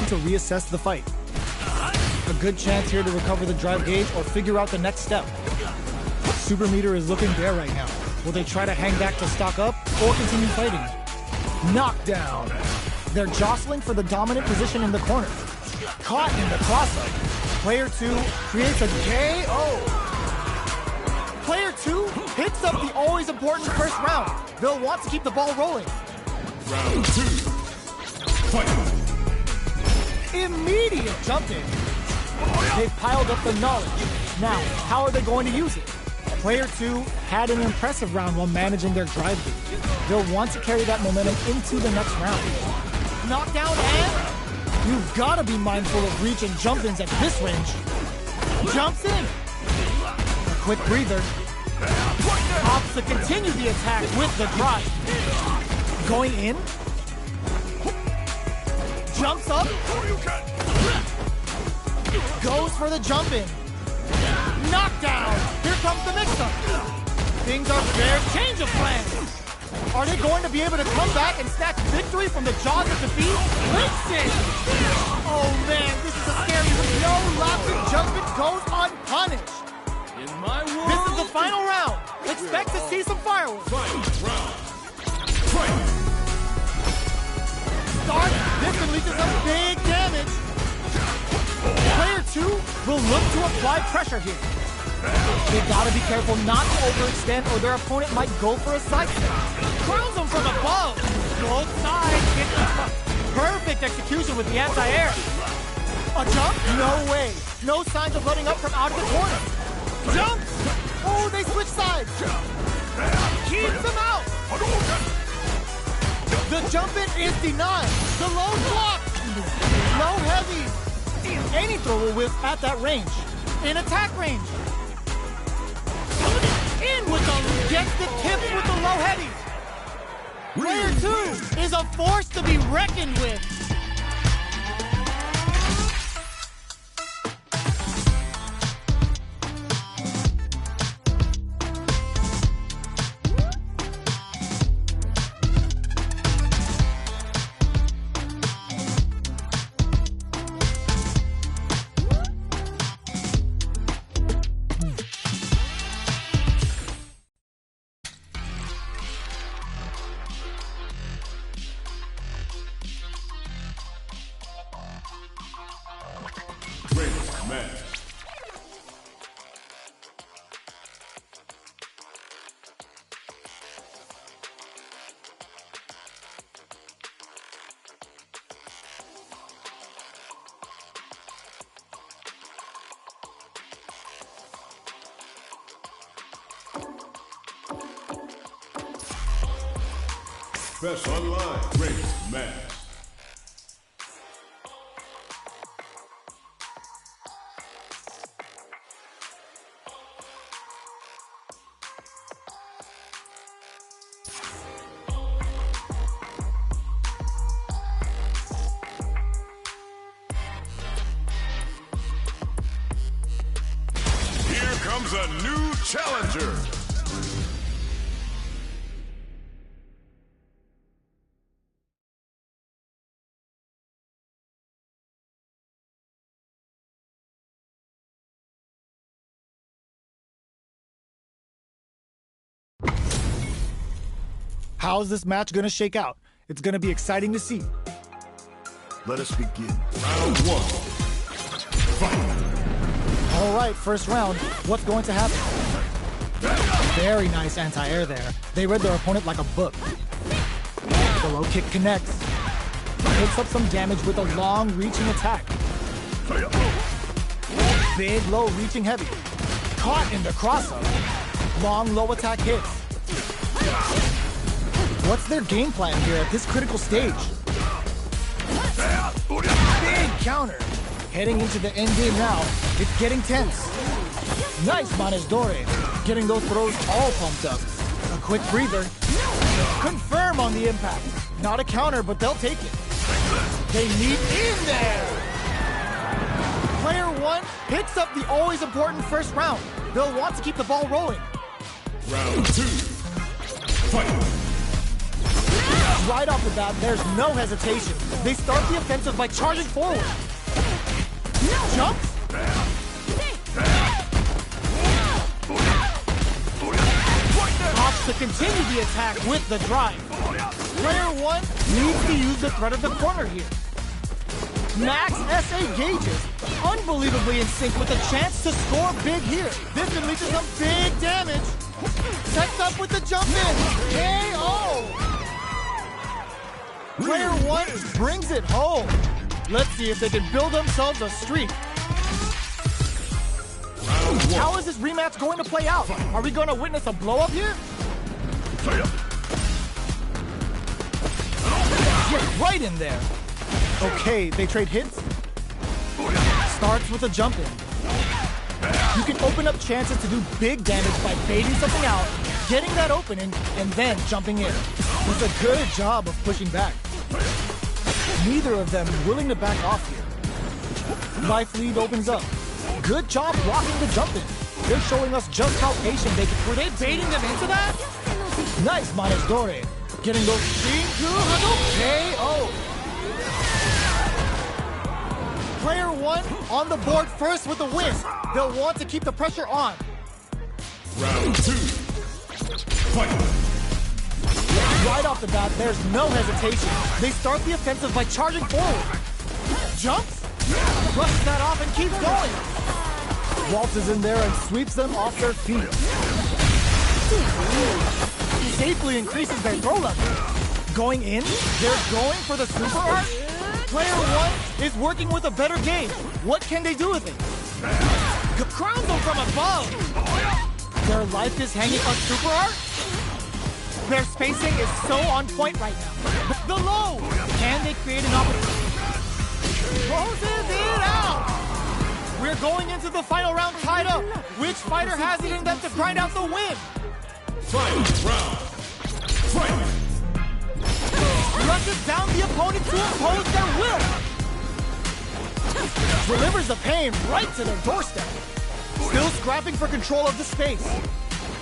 to reassess the fight. A good chance here to recover the drive gauge or figure out the next step. Super meter is looking bare right now. Will they try to hang back to stock up or continue fighting? Knockdown. They're jostling for the dominant position in the corner. Caught in the cross-up. Player 2 creates a KO. Player 2 picks up the always important first round. They'll want to keep the ball rolling. Round 2. Fight. Immediate jump in. They've piled up the knowledge. Now, how are they going to use it? Player 2 had an impressive round while managing their drive gauge. They'll want to carry that momentum into the next round. Knockdown and you've got to be mindful of reach and jump-ins at this range. Jumps in. A quick breather. Opts to continue the attack with the drive. Going in. Jumps up. Goes for the jump in. Knockdown. Here comes the mix-up. Things are fair. Change of plans. Are they going to be able to come back and snatch victory from the jaws of defeat? Listen! Oh man, this is a scary one. No laughing judgment goes unpunished. In my world, This is the final round. Expect to see some fireworks. Final round. Fight. Start. This can lead to some big damage. Player 2 will look to apply pressure here. They've got to be careful not to overextend or their opponent might go for a side step. Crowns them from above. Both sides get the perfect execution with the anti-air. A jump? No way. No signs of letting up from out of the corner. Jump! Oh, they switch sides. Keeps them out. The jump in is denied. The low block. Low heavy. Any throw will whiff at that range. In attack range. In with the gets the tips with the low heavy. Player 2 is a force to be reckoned with. Best online race match. Here comes a new challenger. How's this match gonna shake out? It's gonna be exciting to see. Let us begin. Round 1. Fight. All right, first round. What's going to happen? Very nice anti-air there. They read their opponent like a book. The low kick connects. Picks up some damage with a long reaching attack. Big low reaching heavy. Caught in the crossover. Long low attack hits. What's their game plan here at this critical stage? Big counter. Heading into the end game now. It's getting tense. Nice Manes Dore. Getting those throws all pumped up. A quick breather. Confirm on the impact. Not a counter, but they'll take it. They need in there. Player 1 picks up the always important first round. They'll want to keep the ball rolling. Round 2. Fight. Right off the bat, there's no hesitation. They start the offensive by charging forward. Jumps. Opts to continue the attack with the drive. Player 1 needs to use the threat of the corner here. Max SA gauges, unbelievably in sync with a chance to score big here. This could lead to some big damage. Sets up with the jump in. KO! Player 1 brings it home. Let's see if they can build themselves a streak. How is this rematch going to play out? Are we going to witness a blow-up here? Get right in there. Okay, they trade hits. Starts with a jump in. You can open up chances to do big damage by baiting something out, getting that opening, and then jumping in. Does a good job of pushing back. Neither of them willing to back off here. Life lead opens up. Good job blocking the jump in. They're showing us just how patient they can. Were they baiting them into that? Nice, Manes Dore. Getting those KO. Player 1 on the board first with the win. They'll want to keep the pressure on. Round 2. Fight. Right off the bat, there's no hesitation. They start the offensive by charging forward. Jumps, brushes that off and keeps going. Waltzes in there and sweeps them off their feet. Safely increases their throw level. Going in, they're going for the super art. Player 1 is working with a better gauge. What can they do with it? Crowns them from above. Their life is hanging on super art. Their spacing is so on point right now. The low! Can they create an opportunity? Closes it out! We're going into the final round tied up. Which fighter has it in them to grind out the win? Final round. Fight! Rushes down the opponent to impose their will. Delivers the pain right to their doorstep. Still scrapping for control of the space.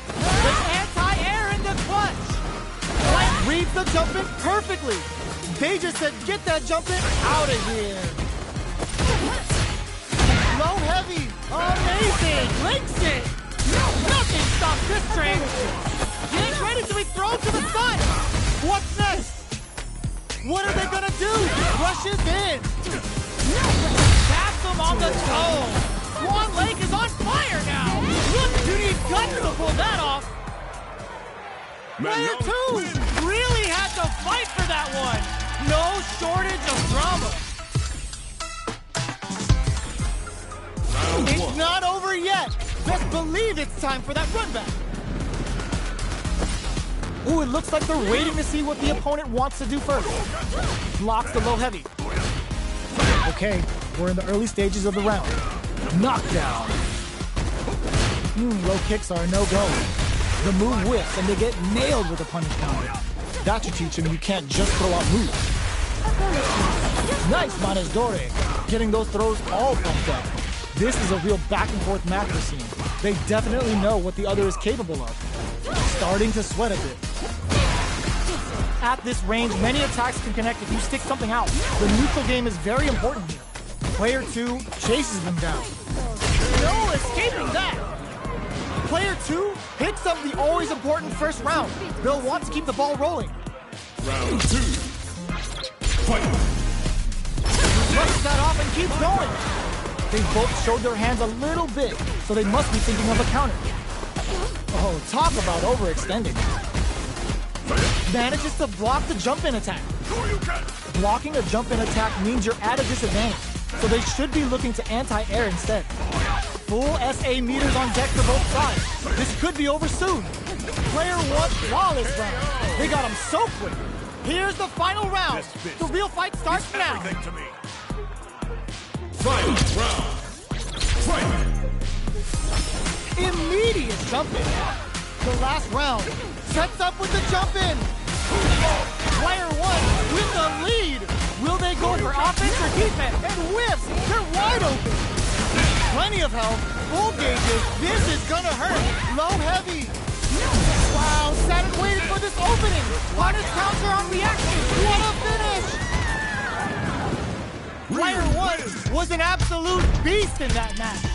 With anti-air in the clutch. Light reads the jump in perfectly. They just said, get that jump in out of here. Low heavy. Amazing. Links it. Nothing stops this train. Getting ready to be thrown to the side. What's next? What are they gonna do? Rushes in. Taps them on the toe. Swan Lake is on fire now. Look, you need guts to pull that off. Player 2 really had to fight for that one. No shortage of drama. It's not over yet. Best believe it's time for that run back. Ooh, it looks like they're waiting to see what the opponent wants to do first. Blocks the low heavy. Okay, we're in the early stages of the round. Knockdown. Low kicks are a no-go. The move whiffs and they get nailed with a punish counter. That should teach them you can't just throw out moves. Nice, Manes Dore. Getting those throws all pumped up. This is a real back and forth match we're seeing. They definitely know what the other is capable of. Starting to sweat a bit. At this range, many attacks can connect if you stick something out. The neutral game is very important here. Player 2 chases them down. No escaping that! Player 2 hits up the always important first round. They'll want to keep the ball rolling. Round 2. Fight! Brushes that off and keeps going. They both showed their hands a little bit, so they must be thinking of a counter. Oh, talk about overextending. Manages to block the jump-in attack. Blocking a jump-in attack means you're at a disadvantage, so they should be looking to anti-air instead. Full SA meters on deck for both sides. This could be over soon. Player 1 flawless round. They got him so quick. Here's the final round. The real fight starts now. Final round. Fight! Immediate jump-in. The last round. Sets up with the jump-in. Player 1 with the lead. Will they go for offense or defense? And whiffs. They're wide open. Plenty of health. Full gauges. This is gonna hurt. Low heavy. Wow, sat and waited for this opening. Punish counter on reaction. What a finish! Player 1 was an absolute beast in that match.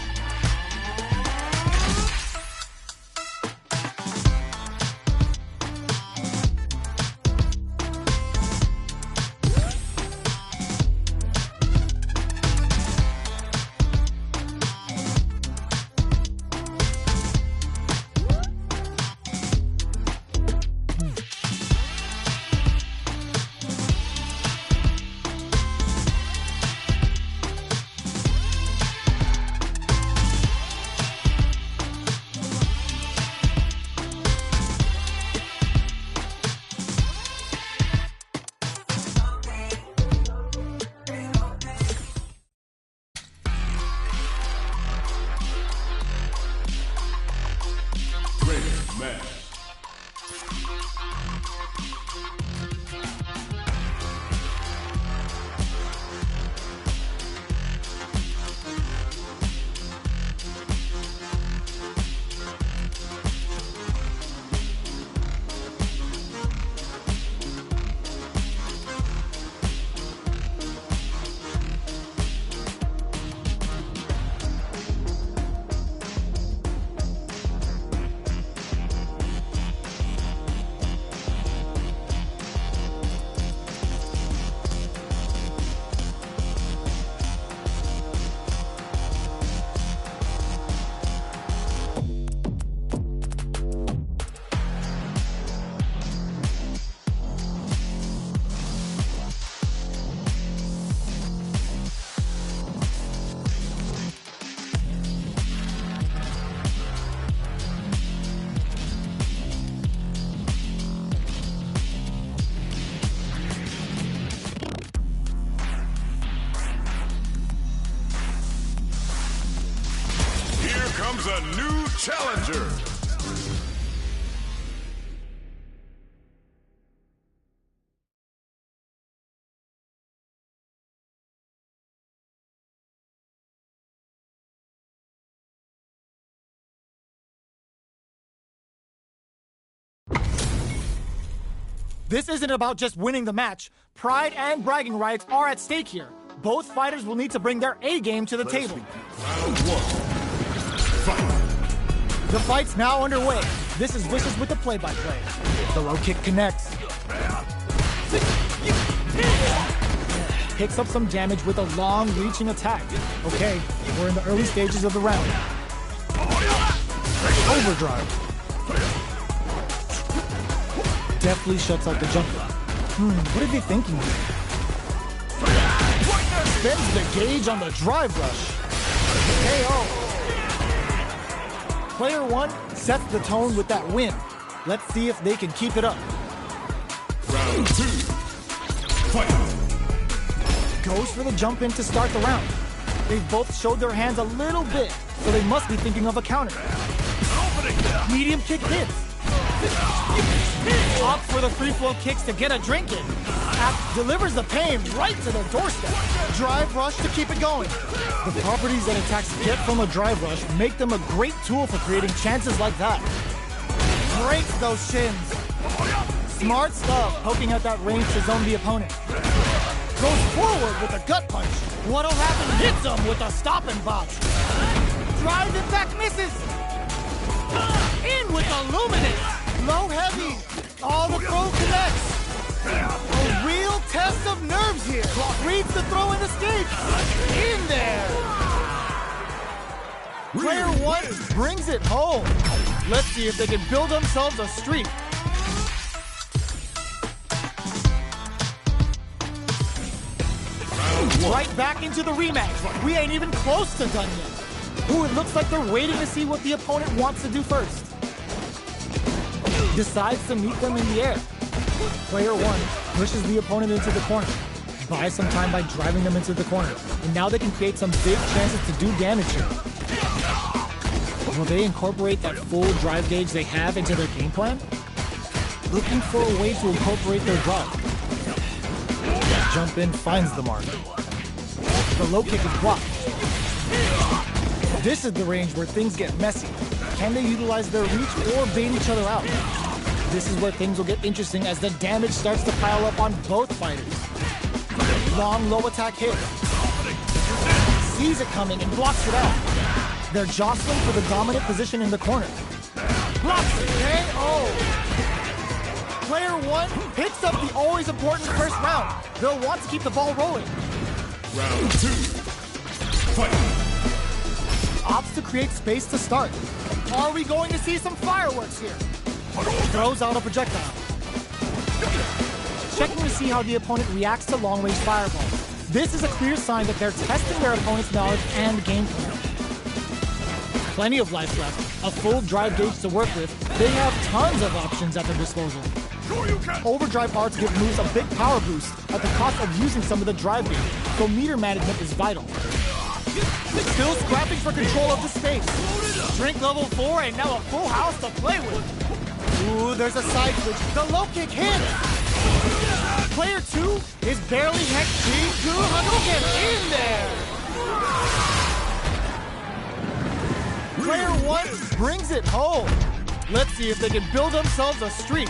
Comes a new challenger. This isn't about just winning the match. Pride and bragging rights are at stake here. Both fighters will need to bring their A game to the table. Round 1. Fight. The fight's now underway. This is Wishes with the play-by-play. The low kick connects. Picks up some damage with a long-reaching attack. Okay, we're in the early stages of the round. Overdrive. Deftly shuts out the jumper. What are they thinking here? Spends the gauge on the drive rush. KO. Player 1 sets the tone with that win. Let's see if they can keep it up. Round 2. Fight. Goes for the jump in to start the round. They've both showed their hands a little bit, so they must be thinking of a counter. Medium kick hits. Opts for the free flow kicks to get a drink in. Delivers the pain right to the doorstep. Drive rush to keep it going. The properties that attacks get from a drive rush make them a great tool for creating chances like that. Breaks those shins. Smart stuff, poking out that range to zone the opponent. Goes forward with a gut punch. What'll happen? Hits him with a stop and botch. Drive impact misses. In with the luminous. Low heavy. All the throw connects. A real test of nerves here. Reads the throw and escapes. In there. Player 1 brings it home. Let's see if they can build themselves a streak. Right back into the rematch. We ain't even close to done yet. Ooh, it looks like they're waiting to see what the opponent wants to do first. Decides to meet them in the air. Player 1 pushes the opponent into the corner. Buys some time by driving them into the corner. And now they can create some big chances to do damage here. Will they incorporate that full drive gauge they have into their game plan? Looking for a way to incorporate their drive. Jump in finds the mark. The low kick is blocked. This is the range where things get messy. Can they utilize their reach or bait each other out? This is where things will get interesting as the damage starts to pile up on both fighters. Long low attack hit. Sees it coming and blocks it out. They're jostling for the dominant position in the corner. Blocks it, KO! Player 1 picks up the always important first round. They'll want to keep the ball rolling. Round 2. Fight. Opts to create space to start. Are we going to see some fireworks here? Throws out a projectile. Checking to see how the opponent reacts to long-range fireballs. This is a clear sign that they're testing their opponent's knowledge and game plan. Plenty of life left, a full drive gauge to work with. They have tons of options at their disposal. Overdrive arts give moves a big power boost at the cost of using some of the drive gauge, so meter management is vital. Still scrapping for control of the space. Drink level 4 and now a full house to play with. Ooh, there's a side switch. The low kick hits. Player 2 is barely heck G2 Hadouken in there. Player 1 brings it home. Let's see if they can build themselves a streak.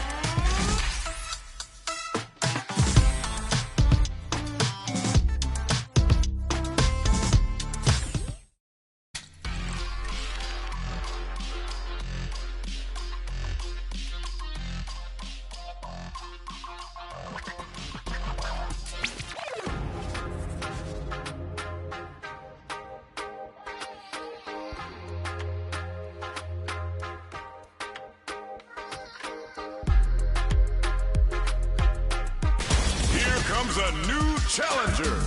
Comes a new challenger.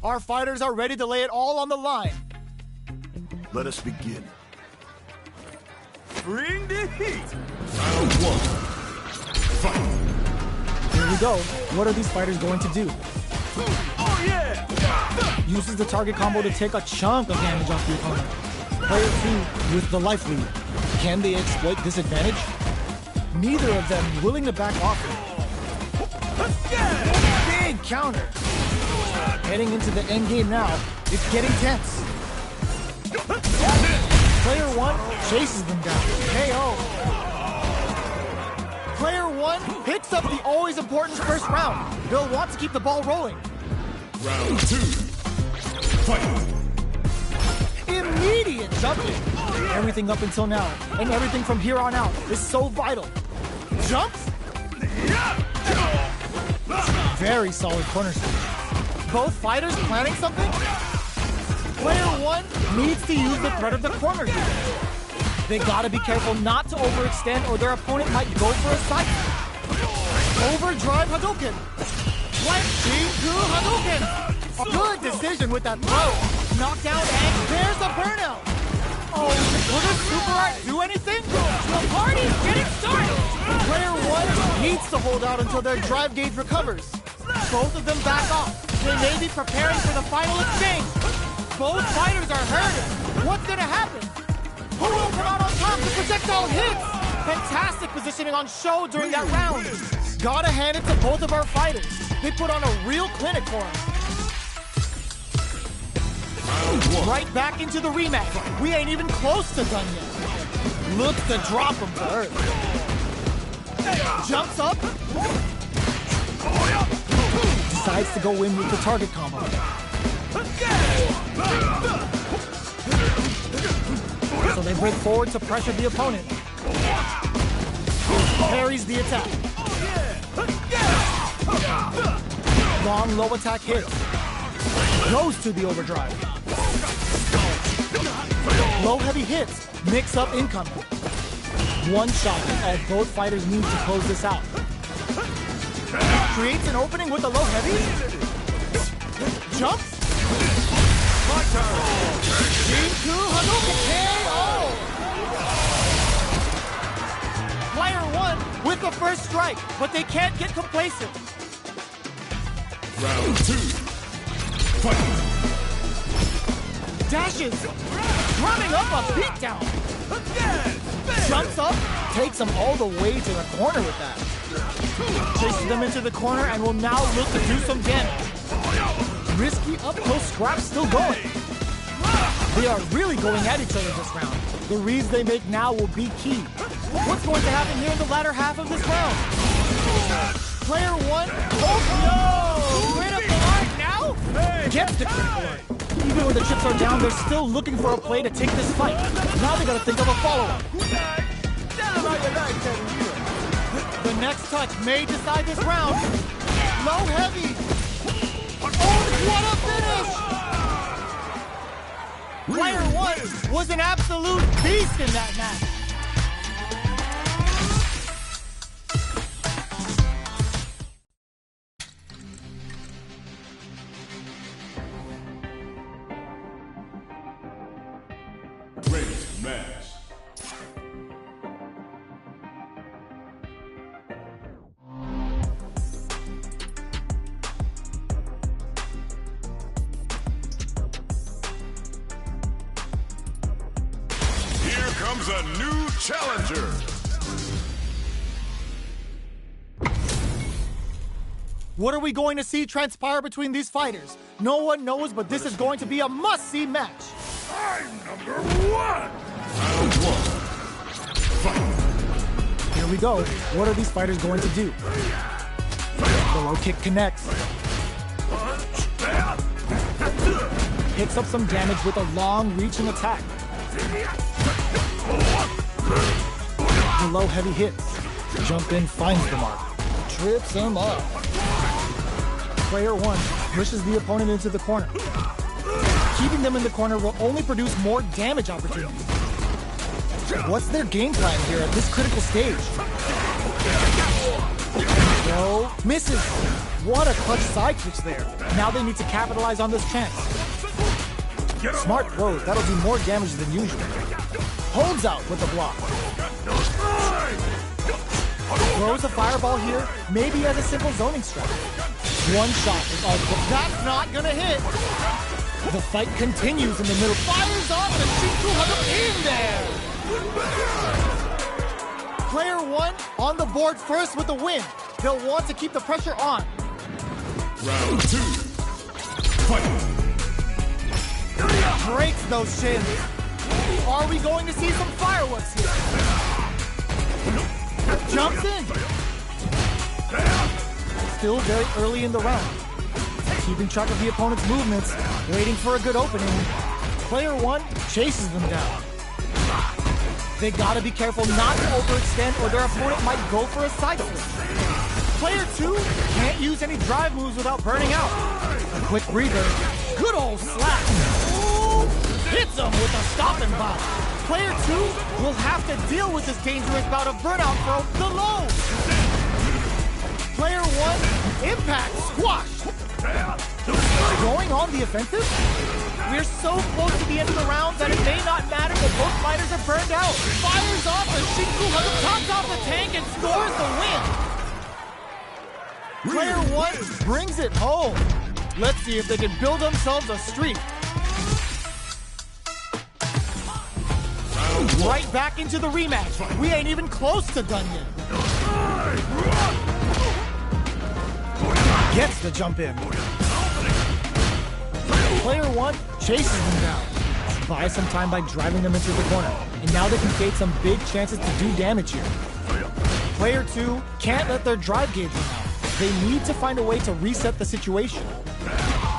Our fighters are ready to lay it all on the line. Let us begin. Bring the heat. Round 1. Fight. Here we go. What are these fighters going to do? Oh yeah! Uses the target combo to take a chunk of damage off the opponent. Player 2 with the life lead. Can they exploit this advantage? Neither of them willing to back off. Big counter. Heading into the end game now. It's getting tense. Player 1 chases them down. KO. Player 1 picks up the always important first round. They'll want to keep the ball rolling. Round 2. Fight. Immediate jumping. Everything up until now, and everything from here on out is so vital. Jumps? Very solid corner switch. Both fighters planning something? Player 1 needs to use the threat of the corner here. They gotta be careful not to overextend or their opponent might go for a side. Overdrive Hadouken. Like G2 Hadouken. A good decision with that throw. Knockdown and there's a burnout. Oh, will this super art do anything? The party's getting started! Player 1 needs to hold out until their drive gauge recovers. Both of them back off. They may be preparing for the final exchange. Both fighters are hurting. What's gonna happen? Who will come out on top? The projectile hits! Fantastic positioning on show during that round. Gotta hand it to both of our fighters. They put on a real clinic for us. Right back into the rematch. We ain't even close to done yet. Looks to drop him to earth. Jumps up. Decides to go in with the target combo. So they break forward to pressure the opponent. Parries the attack. Long low attack hit. Goes to the overdrive. Low heavy hits. Mix up incoming. One shot is all both fighters need to close this out. Creates an opening with the low heavy. Jumps. My turn. G2 Hadouken KO. Player 1 with the first strike, but they can't get complacent. Round 2. Fight. Dashes. Running up a beatdown. Jumps up. Takes them all the way to the corner with that. Chases them into the corner and will now look to do some damage. Risky up close scrap still going. They are really going at each other this round. The reads they make now will be key. What's going to happen here in the latter half of this round? Player one, oh no! Critical art now? Gets the critical art. Even when the chips are down, they're still looking for a play to take this fight. Now they gotta think of a follow-up. The next touch may decide this round. Low heavy. Oh, what a finish! Player one was an absolute beast in that match. Great match. Here comes a new challenger. What are we going to see transpire between these fighters? No one knows, but this is going to be a must-see match. I'm number one. Round one. Fight. Here we go. What are these fighters going to do? The low kick connects. Picks up some damage with a long-reaching attack. The low heavy hits. Jump in finds the mark. Trips him up. Player one pushes the opponent into the corner. Keeping them in the corner will only produce more damage opportunities. What's their game plan here at this critical stage? No, misses. What a clutch side switch there. Now they need to capitalize on this chance. Smart throws, that'll do more damage than usual. Holds out with the block. Throws a fireball here, maybe as a simple zoning strike. One shot is all, but that's not gonna hit. The fight continues in the middle. Fires off and Shinku has him in there. Player one on the board first with the win. They'll want to keep the pressure on. Round two. Fight. Breaks those shins. Are we going to see some fireworks here? Jumps in. Still very early in the round. Keeping track of the opponent's movements, waiting for a good opening. Player one chases them down. They gotta be careful not to overextend or their opponent might go for a side flip. Player two can't use any drive moves without burning out. A quick breather. Good old slap. Ooh, hits him with a stopping bout. Player two will have to deal with this dangerous bout of burnout from the low. Player one, impact, squash. Going on the offensive? We're so close to the end of the round that it may not matter that both fighters are burned out. Fires off and Shinku tops off the tank and scores the win. Player one brings it home. Let's see if they can build themselves a streak. Right back into the rematch. We ain't even close to done yet. Gets the jump in. Player one chases them down. Buys some time by driving them into the corner. And now they can create some big chances to do damage here. Player two can't let their drive gauge run out. They need to find a way to reset the situation.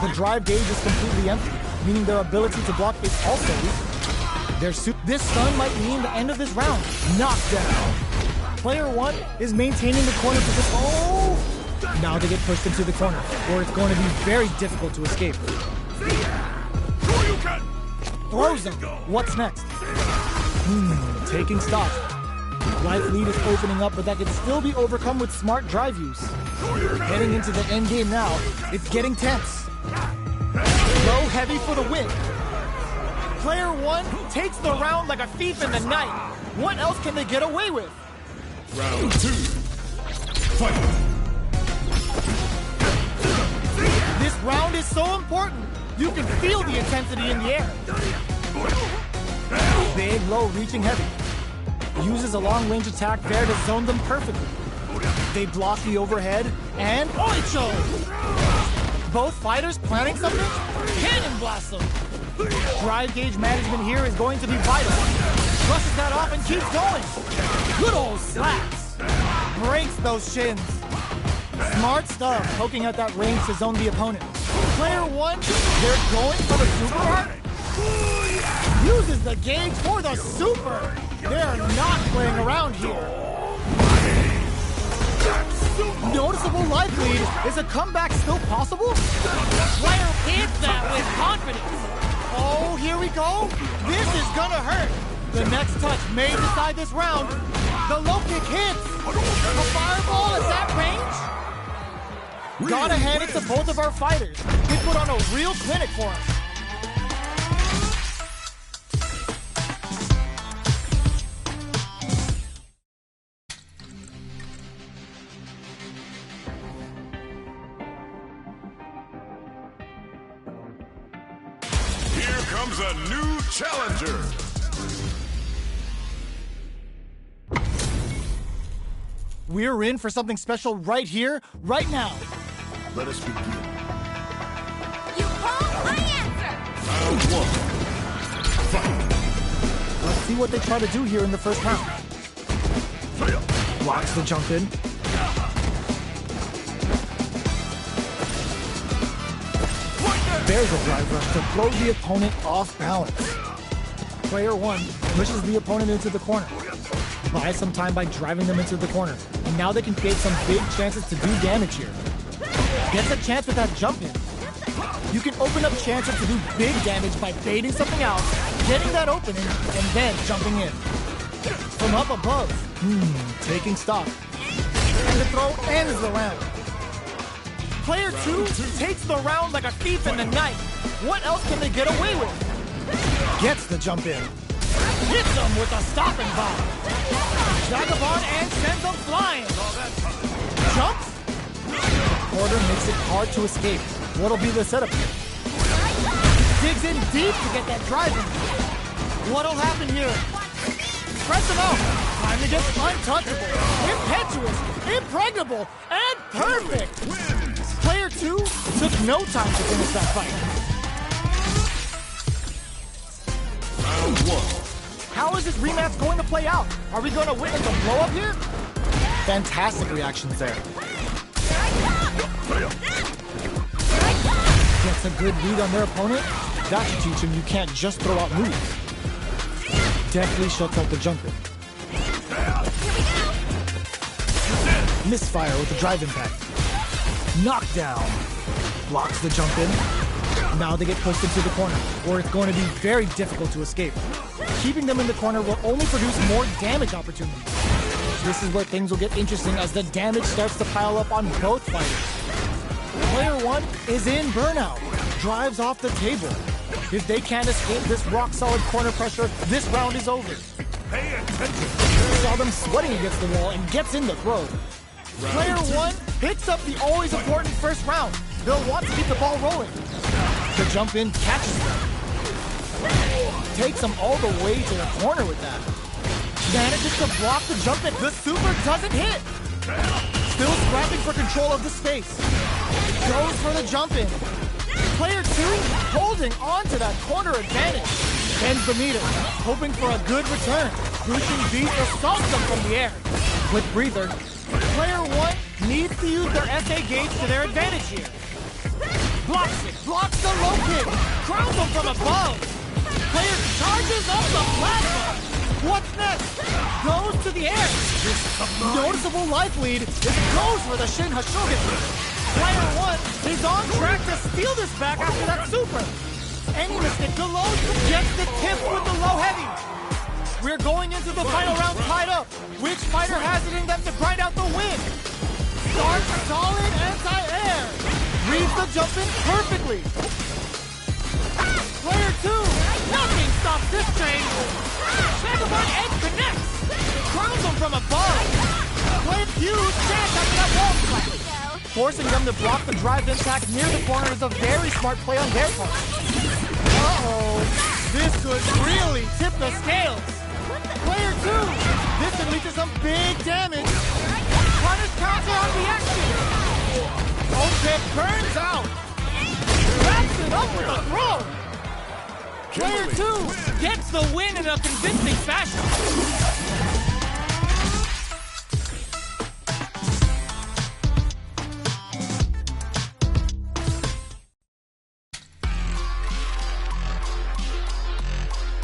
The drive gauge is completely empty, meaning their ability to block is also weak. This stun might mean the end of this round. Knockdown. Player one is maintaining the corner position. Oh! Now they get pushed into the corner, where it's going to be very difficult to escape. Throws them. What's next? Taking stock. Life lead is opening up, but that can still be overcome with smart drive use. Heading into the end game now, it's getting tense. Low heavy for the win. Player one takes the round like a thief in the night. What else can they get away with? Round two. Fight. This round is so important. You can feel the intensity in the air. Big, low, reaching heavy. Uses a long-range attack there to zone them perfectly. They block the overhead, and Oicho! both fighters planning something? Cannon blast them! Drive gauge management here is going to be vital. Brushes that off and keeps going. Good old slaps. Breaks those shins. Smart stuff, poking at that range to zone the opponent. Player one, they're going for the super art. Uses the gauge for the super. They're not playing around here. Noticeable life lead. Is a comeback still possible? Player hits that with confidence. Oh, here we go. This is gonna hurt. The next touch may decide this round. The low kick hits. A fireball at that range? Gotta hand it to both of our fighters. They put on a real clinic for us. Here comes a new challenger. We're in for something special right here, right now. Let us begin. You call, I answer! Round one. Fight. Let's see what they try to do here in the first round. Blocks the jump in. There's a drive rush to throw the opponent off balance. Player one pushes the opponent into the corner. Buys some time by driving them into the corner. And now they can create some big chances to do damage here. Gets a chance with that jump in. You can open up chances to do big damage by baiting something out, getting that opening, and then jumping in. From up above, taking stock. And the throw ends the round. Player two takes the round like a thief in the night. What else can they get away with? Gets the jump in. Hits them with a stopping bomb. Vagabond and sends them flying. Jumps. Porter makes it hard to escape. What'll be the setup here? Digs in deep to get that drive in. What'll happen here? Press him out. Time to get untouchable, impetuous, impregnable, and perfect. Player two took no time to finish that fight. Round one. How is this rematch going to play out? Are we going to witness a blow-up here? Fantastic reactions there. Gets a good read on their opponent. That should teach him you can't just throw out moves. Deftly shuts out the jumper. Misfire with the drive impact. Knockdown. Blocks the jump in. Now they get pushed into the corner, where it's going to be very difficult to escape. Keeping them in the corner will only produce more damage opportunities. This is where things will get interesting as the damage starts to pile up on both fighters. Player one is in burnout. Drives off the table. If they can't escape this rock-solid corner pressure, this round is over. Pay attention. Saw them sweating against the wall and gets in the throw. Player one picks up the always important first round. They'll want to keep the ball rolling. The jump in catches them. Takes them all the way to the corner with that. Manages to block the jump in. The super doesn't hit. Still scrapping for control of the space. Goes for the jump in. Player two holding on to that corner advantage. Bends the meter, hoping for a good return. Crushing beat assaults them from the air. Quick breather. Player one needs to use their SA gauge to their advantage here. Blocks it, blocks the low kick, crowns them from above. Player charges up the platform. What's next? Goes to the air. Noticeable life lead. It goes for the Shin Hashogen. Player one is on track to steal this back after that super. Any mistake to load gets the tip with the low heavy. We're going into the final round tied up. Which fighter has it in them to grind out the win? Starts solid anti-air. Reads the jump in perfectly. Player two, nothing stops this train. Vagabond edge connects. Crowns them from above. Player huge chance after that wall slap. Forcing them to block the drive impact near the corner is a very smart play on their part. Uh-oh. This could really tip the scales. Player two, this could lead to some big damage. Punish counter on the action. Tip burns out. up with a throw! Player Kimberly 2 gets the win in a convincing fashion.